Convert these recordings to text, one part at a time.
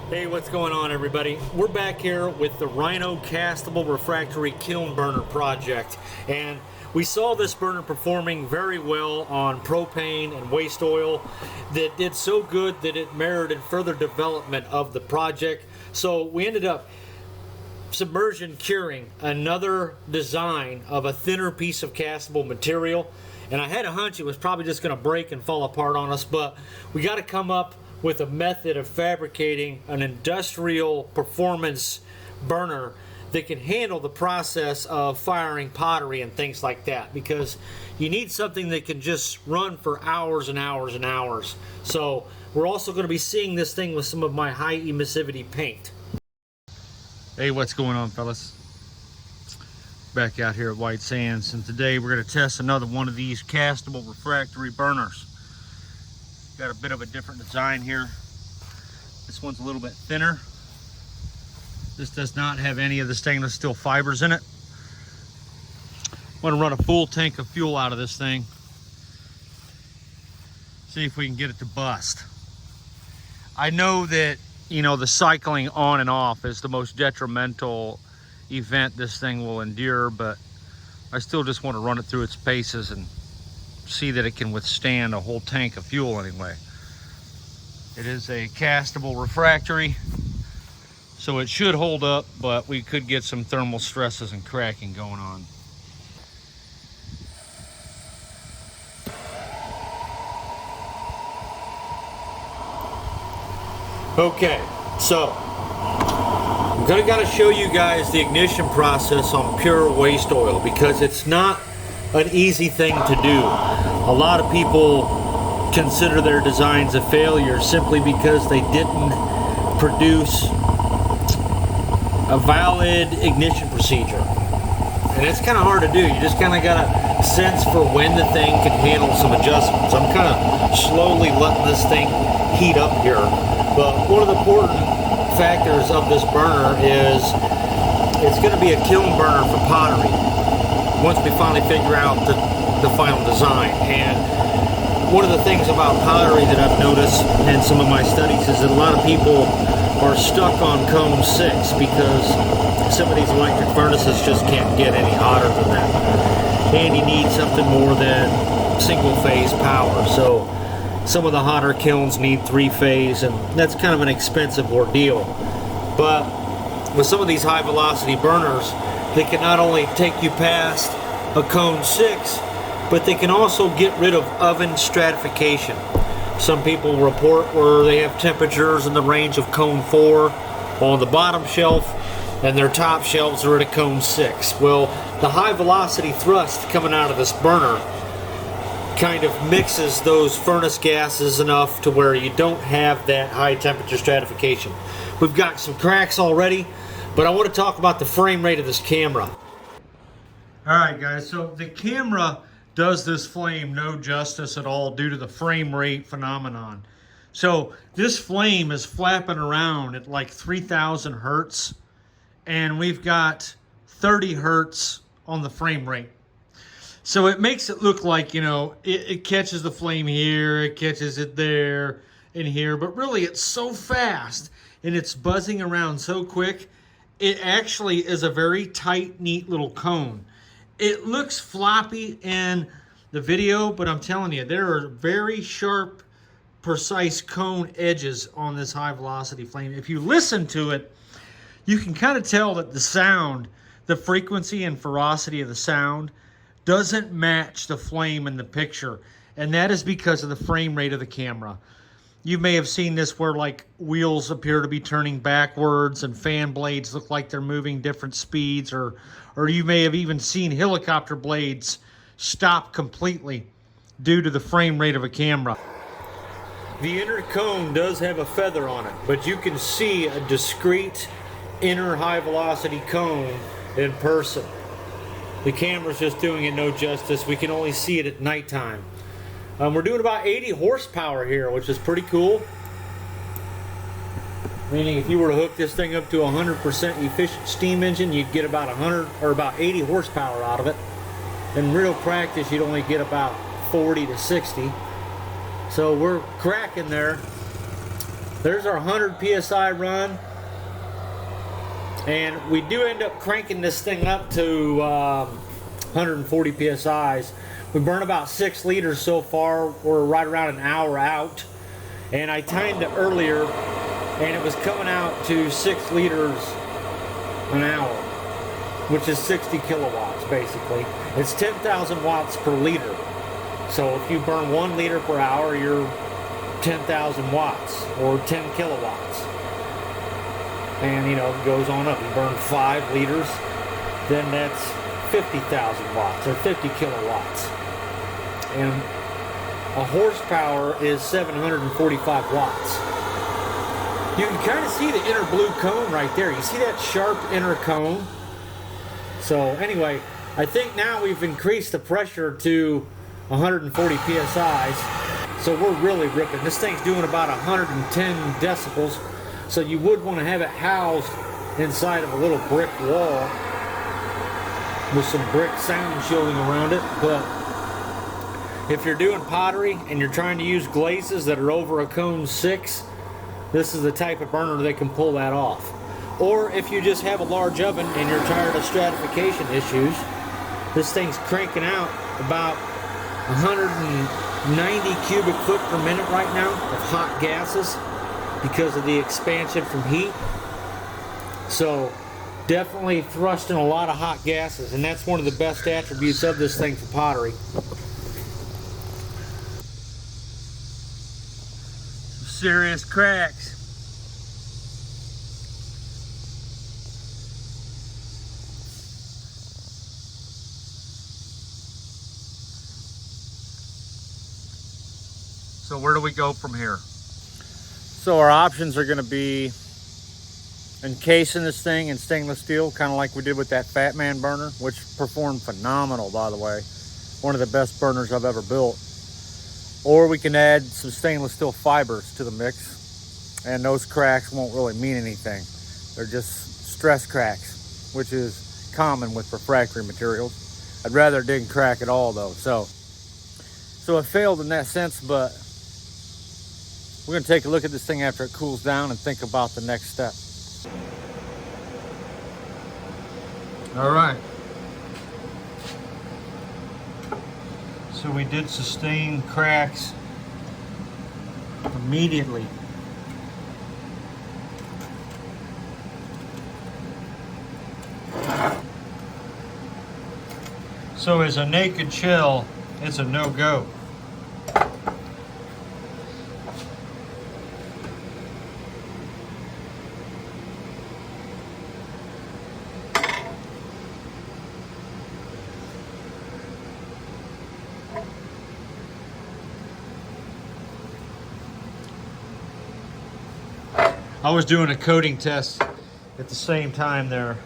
Hey, what's going on, everybody? We're back here with the RHINO castable refractory kiln burner project, and we saw this burner performing very well on propane and waste oil. That did so good that it merited further development of the project. So we ended up submersion curing another design of a thinner piece of castable material, and I had a hunch it was probably just going to break and fall apart on us, but we got to come up with a method of fabricating an industrial performance burner that can handle the process of firing pottery and things like that, because you need something that can just run for hours and hours and hours. So we're also going to be seeing this thing with some of my high emissivity paint. Hey, what's going on, fellas? Back out here at White Sands, and today we're going to test another one of these castable refractory burners. Got a bit of a different design here. This one's a little bit thinner. This does not have any of the stainless steel fibers in it. I'm going to run a full tank of fuel out of this thing. See if we can get it to bust. I know that, you know, the cycling on and off is the most detrimental event this thing will endure, but I still just want to run it through its paces and see that it can withstand a whole tank of fuel anyway. It is a castable refractory, so it should hold up, but we could get some thermal stresses and cracking going on. Okay, so I'm gonna gotta show you guys the ignition process on pure waste oil, because it's not an easy thing to do. A lot of people consider their designs a failure simply because they didn't produce a valid ignition procedure. And it's kind of hard to do. You just kind of got a sense for when the thing can handle some adjustments. I'm kind of slowly letting this thing heat up here. But one of the important factors of this burner is it's going to be a kiln burner for pottery once we finally figure out the final design. And one of the things about pottery that I've noticed in some of my studies is that a lot of people are stuck on cone 6 because some of these electric furnaces just can't get any hotter than that. And you need something more than single phase power. So some of the hotter kilns need 3-phase, and that's kind of an expensive ordeal. But with some of these high velocity burners, they can not only take you past a cone 6, but they can also get rid of oven stratification. Some people report where they have temperatures in the range of cone 4 on the bottom shelf, and their top shelves are at a cone 6. Well, the high velocity thrust coming out of this burner kind of mixes those furnace gases enough to where you don't have that high temperature stratification. We've got some cracks already, but I want to talk about the frame rate of this camera. Alright guys, so the camera does this flame no justice at all due to the frame rate phenomenon. So this flame is flapping around at like 3000 hertz, and we've got 30 hertz on the frame rate. So it makes it look like, you know, it catches the flame here, it catches it there and here, but really it's so fast and it's buzzing around so quick, it actually is a very tight, neat little cone. It looks floppy in the video, but I'm telling you, there are very sharp, precise cone edges on this high velocity flame. If you listen to it, you can kind of tell that the sound, the frequency and ferocity of the sound doesn't match the flame in the picture, and that is because of the frame rate of the camera. You may have seen this where like wheels appear to be turning backwards and fan blades look like they're moving different speeds, or you may have even seen helicopter blades stop completely due to the frame rate of a camera. The inner cone does have a feather on it, but you can see a discrete inner high velocity cone in person. The camera's just doing it no justice. We can only see it at nighttime. We're doing about 80 horsepower here, which is pretty cool. Meaning if you were to hook this thing up to a 100% efficient steam engine, you'd get about 100 or about 80 horsepower out of it. In real practice, you'd only get about 40 to 60. So we're cracking there. There's our 100 psi run, and we do end up cranking this thing up to 140 psi's. We burn about 6 liters so far. We're right around an hour out, and I timed it earlier, and it was coming out to 6 liters an hour, which is 60 kilowatts basically. It's 10,000 watts per liter. So if you burn 1 liter per hour, you're 10,000 watts or 10 kilowatts. And you know, it goes on up. You burn 5 liters, then that's 50,000 watts or 50 kilowatts. And a horsepower is 745 watts. You can kind of see the inner blue cone right there. You see that sharp inner cone? So anyway, I think now we've increased the pressure to 140 psi's. So we're really ripping. This thing's doing about 110 decibels. So you would want to have it housed inside of a little brick wall with some brick sound shielding around it. But if you're doing pottery and you're trying to use glazes that are over a cone 6, this is the type of burner that can pull that off. Or if you just have a large oven and you're tired of stratification issues, this thing's cranking out about 190 cubic foot per minute right now of hot gases because of the expansion from heat. So definitely thrusting a lot of hot gases, and that's one of the best attributes of this thing for pottery. Some serious cracks. So where do we go from here? So our options are going to be encasing this thing in stainless steel, kind of like we did with that Fat Man burner, which performed phenomenal, by the way. One of the best burners I've ever built. Or we can add some stainless steel fibers to the mix, and those cracks won't really mean anything. They're just stress cracks, which is common with refractory materials. I'd rather it didn't crack at all though. So it failed in that sense, but we're going to take a look at this thing after it cools down and think about the next step. All right. So we did sustain cracks immediately. So as a naked shell, it's a no-go. I was doing a coating test at the same time there.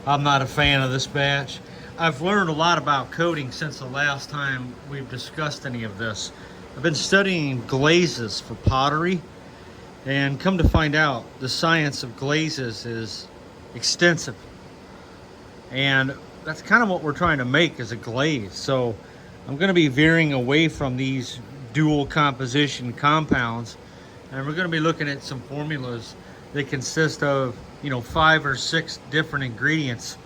I'm not a fan of this batch. I've learned a lot about coating since the last time we've discussed any of this. I've been studying glazes for pottery, and come to find out, the science of glazes is extensive. And that's kind of what we're trying to make, is a glaze. So I'm going to be veering away from these dual composition compounds, and we're going to be looking at some formulas that consist of, 5 or 6 different ingredients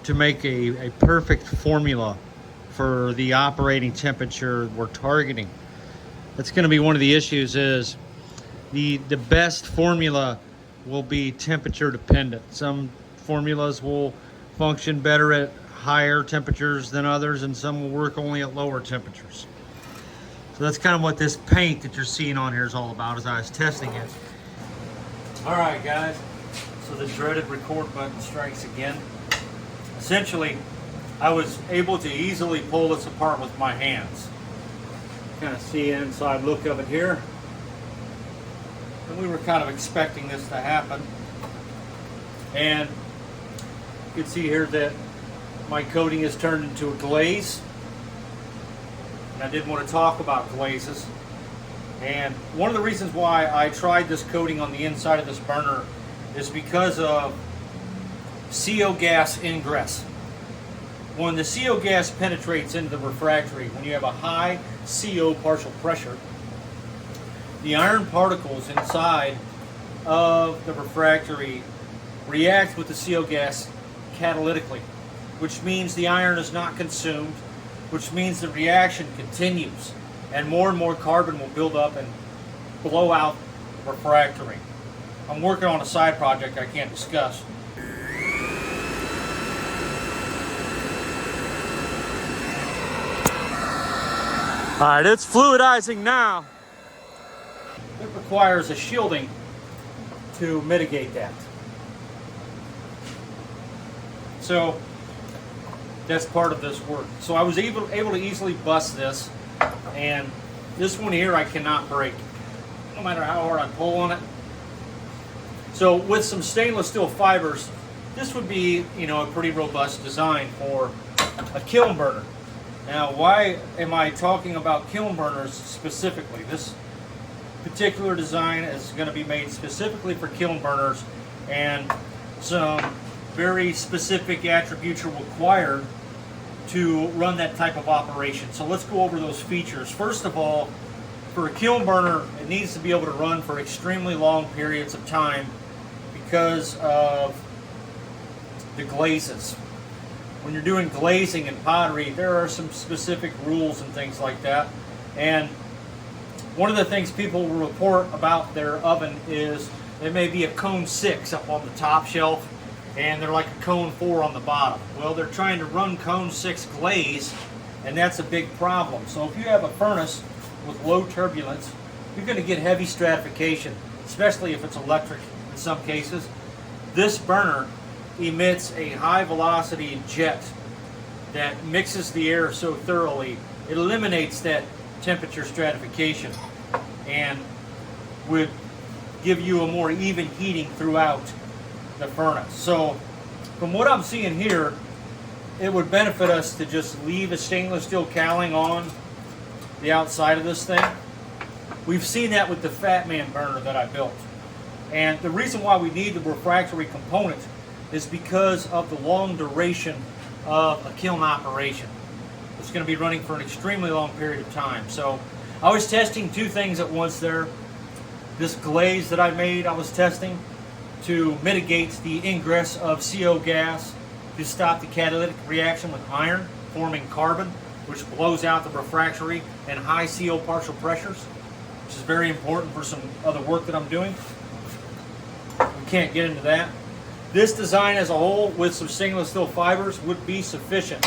to make a perfect formula for the operating temperature we're targeting. That's going to be one of the issues, is the best formula will be temperature dependent. Some formulas will function better at higher temperatures than others, and some will work only at lower temperatures. So that's kind of what this paint that you're seeing on here is all about, as I was testing it. All right, guys. So the dreaded record button strikes again. Essentially, I was able to easily pull this apart with my hands. Kind of see an inside look of it here. And we were kind of expecting this to happen. And you can see here that my coating has turned into a glaze. And I did want to talk about glazes. And one of the reasons why I tried this coating on the inside of this burner is because of CO gas ingress. When the CO gas penetrates into the refractory, when you have a high CO partial pressure, the iron particles inside of the refractory react with the CO gas catalytically, which means the iron is not consumed, which means the reaction continues, and more carbon will build up and blow out the refractory. I'm working on a side project I can't discuss. Alright, it's fluidizing now. It requires a shielding to mitigate that. So that's part of this work. So I was able to easily bust this, and this one here I cannot break, no matter how hard I pull on it. So with some stainless steel fibers, this would be, you know, a pretty robust design for a kiln burner. Now, why am I talking about kiln burners specifically? This particular design is going to be made specifically for kiln burners, and some very specific attributes are required to run that type of operation. So let's go over those features. First of all, for a kiln burner, it needs to be able to run for extremely long periods of time because of the glazes. When you're doing glazing and pottery, there are some specific rules and things like that. And one of the things people will report about their oven is it may be a cone 6 up on the top shelf, and they're like a cone 4 on the bottom. Well, they're trying to run cone 6 glaze, and that's a big problem. So if you have a furnace with low turbulence, you're going to get heavy stratification, especially if it's electric in some cases. This burner emits a high velocity jet that mixes the air so thoroughly, it eliminates that temperature stratification and would give you a more even heating throughout the furnace. So from what I'm seeing here, it would benefit us to just leave a stainless steel cowling on the outside of this thing. We've seen that with the Fat Man burner that I built. And the reason why we need the refractory component is because of the long duration of a kiln operation. It's going to be running for an extremely long period of time. So I was testing two things at once there. This glaze that I made, I was testing to mitigate the ingress of CO gas to stop the catalytic reaction with iron, forming carbon, which blows out the refractory and high CO partial pressures, which is very important for some other work that I'm doing. We can't get into that. This design as a whole with some stainless steel fibers would be sufficient,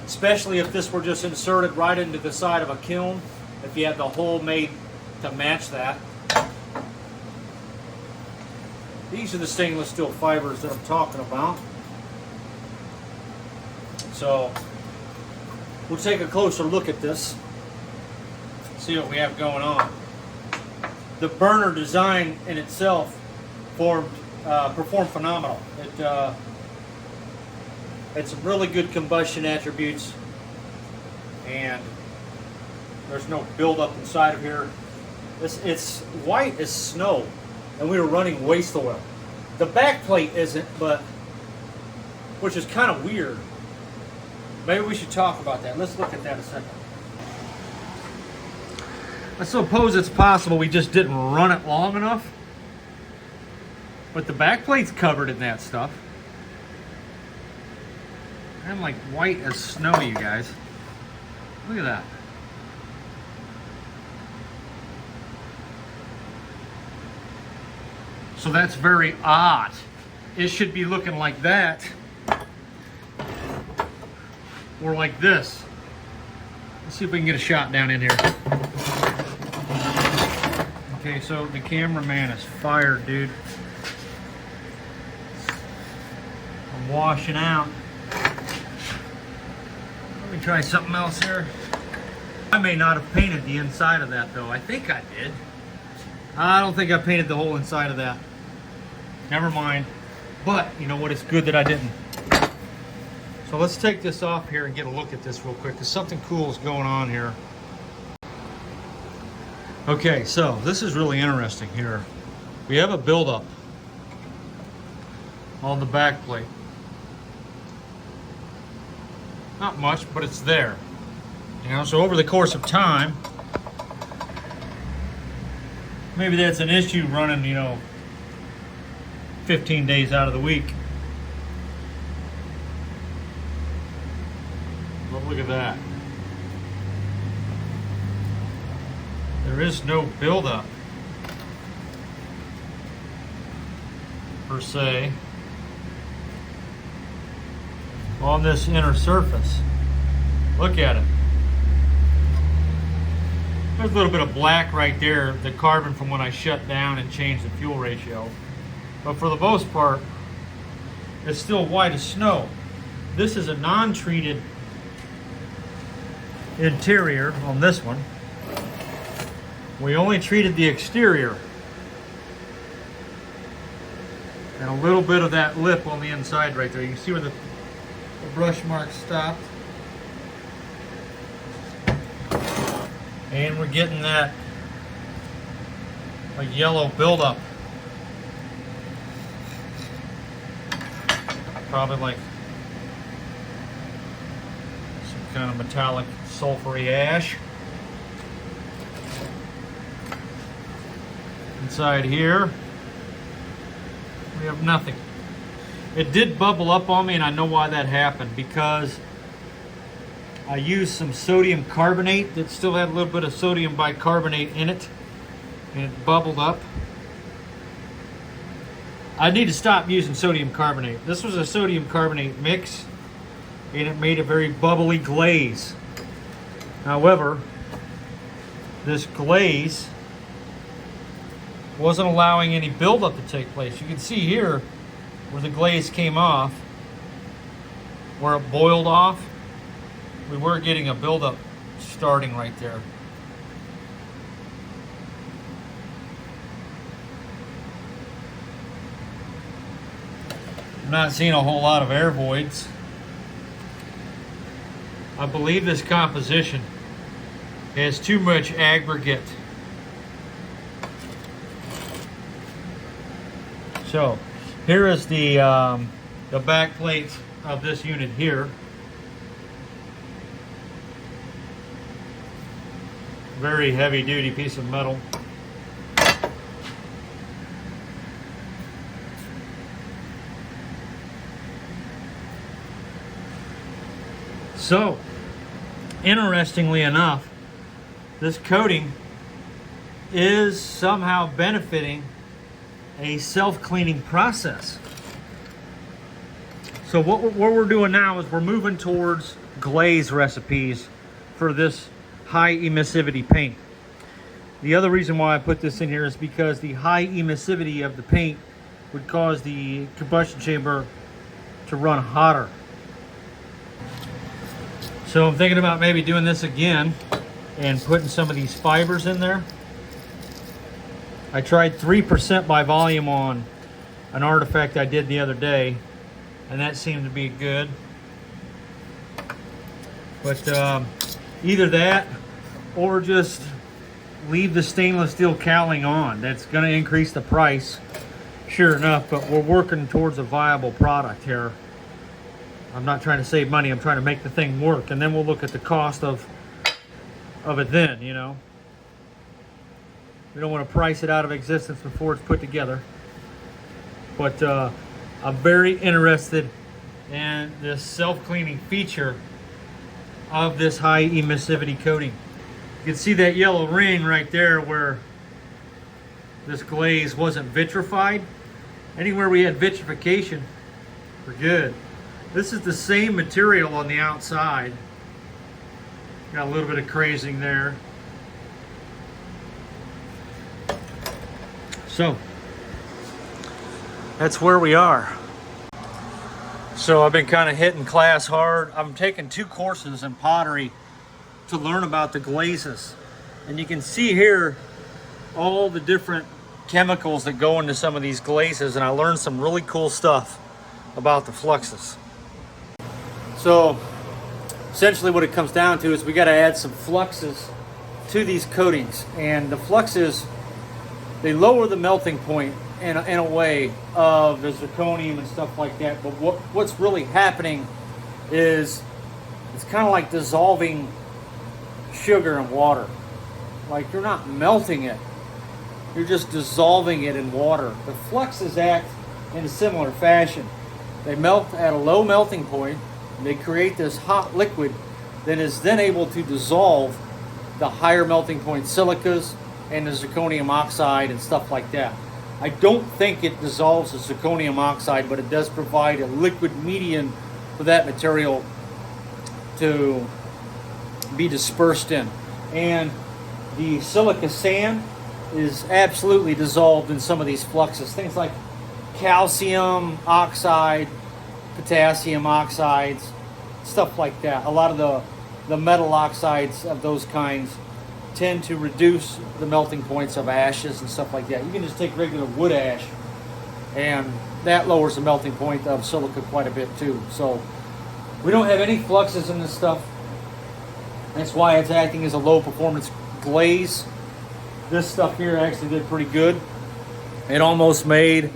especially if this were just inserted right into the side of a kiln, if you had the hole made to match that. These are the stainless steel fibers that I'm talking about. So we'll take a closer look at this, see what we have going on. The burner design in itself performed phenomenal. It had some really good combustion attributes, and there's no buildup inside of here. It's white as snow, and we were running waste oil. The back plate isn't, but which is kind of weird. Maybe we should talk about that. Let's look at that a second. I suppose it's possible we just didn't run it long enough, but the back plate's covered in that stuff. I'm like white as snow, you guys. Look at that. So that's very odd. It should be looking like that, or like this. Let's see if we can get a shot down in here. Okay, so the cameraman is fired, dude. I'm washing out. Let me try something else here. I may not have painted the inside of that though. I think I did. I don't think I painted the whole inside of that. Never mind. But you know what? It's good that I didn't. So let's take this off here and get a look at this real quick, because something cool is going on here. Okay, so this is really interesting here. We have a buildup on the back plate. Not much, but it's there. You know, so over the course of time, Maybe that's an issue running, you know, 15 days out of the week. But look at that. There is no buildup per se on this inner surface. Look at it. There's a little bit of black right there, the carbon from when I shut down and changed the fuel ratio. But for the most part, it's still white as snow. This is a non-treated interior on this one. We only treated the exterior. And a little bit of that lip on the inside right there. You can see where the brush mark stopped. And we're getting that a yellow buildup. Probably like some kind of metallic sulfury ash. Inside here, we have nothing. It did bubble up on me, and I know why that happened, because I used some sodium carbonate that still had a little bit of sodium bicarbonate in it, and it bubbled up. I need to stop using sodium carbonate. This was a sodium carbonate mix, and it made a very bubbly glaze. However, this glaze wasn't allowing any buildup to take place. You can see here where the glaze came off, where it boiled off. We were getting a buildup starting right there. I'm not seeing a whole lot of air voids. I believe this composition has too much aggregate. So here is the back plate of this unit here. Very heavy duty piece of metal. So, interestingly enough, this coating is somehow benefiting a self-cleaning process. So what we're doing now is we're moving towards glaze recipes for this high emissivity paint. The other reason why I put this in here is because the high emissivity of the paint would cause the combustion chamber to run hotter. So I'm thinking about maybe doing this again and putting some of these fibers in there. I tried 3% by volume on an artifact I did the other day, and that seemed to be good. But either that or just leave the stainless steel cowling on. That's going to increase the price, sure enough, but we're working towards a viable product here. I'm not trying to save money, I'm trying to make the thing work, and then we'll look at the cost of it then, you know. We don't want to price it out of existence before it's put together. But I'm very interested in this self-cleaning feature of this high emissivity coating. You can see that yellow ring right there where this glaze wasn't vitrified. Anywhere we had vitrification, we're good. This is the same material on the outside. Got a little bit of crazing there. So, that's where we are. So I've been kind of hitting class hard. I'm taking 2 courses in pottery to learn about the glazes. And you can see here all the different chemicals that go into some of these glazes, and I learned some really cool stuff about the fluxes. So essentially what it comes down to is we got to add some fluxes to these coatings, and the fluxes, they lower the melting point in a way of the zirconium and stuff like that. But what's really happening is it's kind of like dissolving sugar in water. Like, you're not melting it, you're just dissolving it in water. The fluxes act in a similar fashion. They melt at a low melting point, and they create this hot liquid that is then able to dissolve the higher melting point silicas and the zirconium oxide and stuff like that. I don't think it dissolves the zirconium oxide, but it does provide a liquid medium for that material to be dispersed in. And the silica sand is absolutely dissolved in some of these fluxes. Things like calcium oxide, potassium oxides, stuff like that. A lot of the metal oxides of those kinds tend to reduce the melting points of ashes and stuff like that. You can just take regular wood ash, and that lowers the melting point of silica quite a bit too. So we don't have any fluxes in this stuff. That's why it's acting as a low performance glaze. This stuff here actually did pretty good. It almost made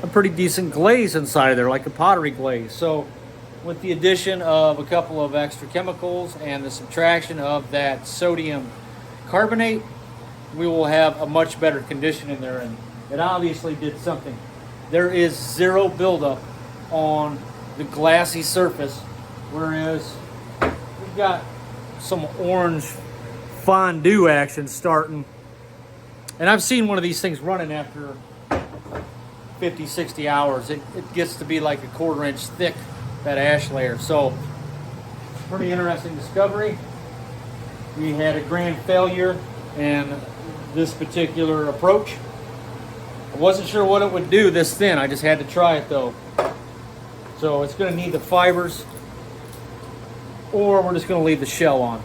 a pretty decent glaze inside of there, like a pottery glaze. So with the addition of a couple of extra chemicals and the subtraction of that sodium carbonate, we will have a much better condition in there, and it obviously did something. There is zero buildup on the glassy surface, whereas we've got some orange fondue action starting. And I've seen one of these things running after 50, 60 hours. It gets to be like a 1/4 inch thick, that ash layer. So, pretty interesting discovery. We had a grand failure in this particular approach. I wasn't sure what it would do this thin. I just had to try it though. So it's going to need the fibers, or we're just going to leave the shell on.